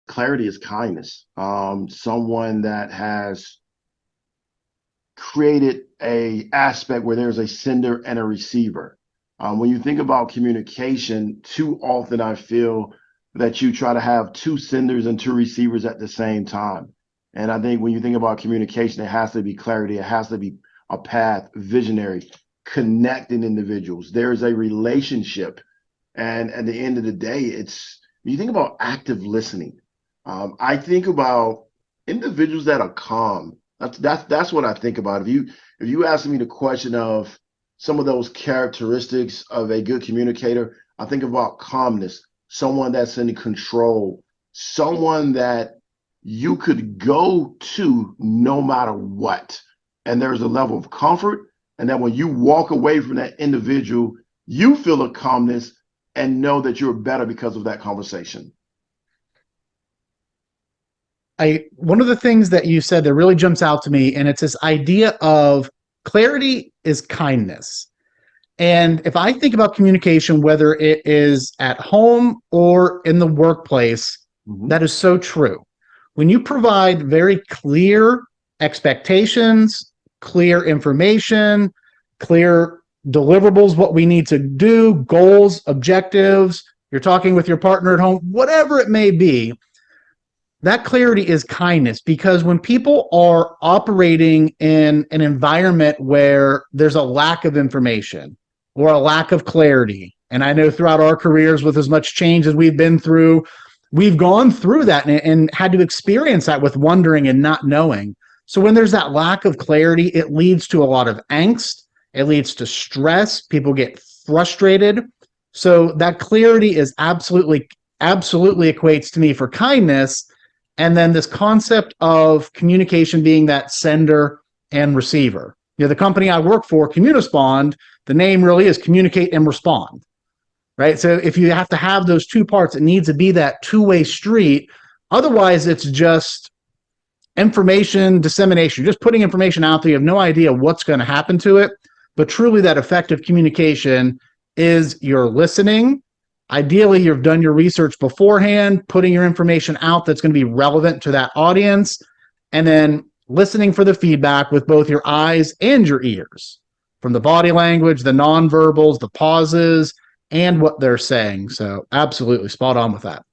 clarity is kindness. Someone that has created a aspect where there's a sender and a receiver. When you think about communication, too often I feel that you try to have two senders and two receivers at the same time. And I think when you think about communication, it has to be clarity. It has to be a path, visionary, connecting individuals. There's a relationship. And at the end of the day, it's when you think about active listening. I think about individuals that are calm. That's what I think about. If you ask me the question of some of those characteristics of a good communicator, I think about calmness, someone that's in control, someone that you could go to no matter what. And there's a level of comfort. And that when you walk away from that individual, you feel a calmness and know that you're better because of that conversation. One of the things that you said that really jumps out to me, and it's this idea of clarity is kindness. And if I think about communication, whether it is at home or in the workplace, that is so true. When you provide very clear expectations, clear information, clear deliverables, what we need to do, goals, objectives, you're talking with your partner at home, whatever it may be, that clarity is kindness. Because when people are operating in an environment where there's a lack of information or a lack of clarity, and I know throughout our careers with as much change as we've been through, we've gone through that and had to experience that with wondering and not knowing. So when there's that lack of clarity, it leads to a lot of angst. It leads to stress. People get frustrated. So that clarity is absolutely equates to me for kindness. And then this concept of communication being that sender and receiver. The company I work for, Communispond, the name really is communicate and respond, right? So if you have to have those two parts, it needs to be that two-way street. Otherwise, it's just information dissemination, just putting information out there. You have no idea what's going to happen to it. But truly, that effective communication is you're listening. Ideally, you've done your research beforehand, putting your information out that's going to be relevant to that audience, and then listening for the feedback with both your eyes and your ears, from the body language, the nonverbals, the pauses, and what they're saying. So absolutely spot on with that.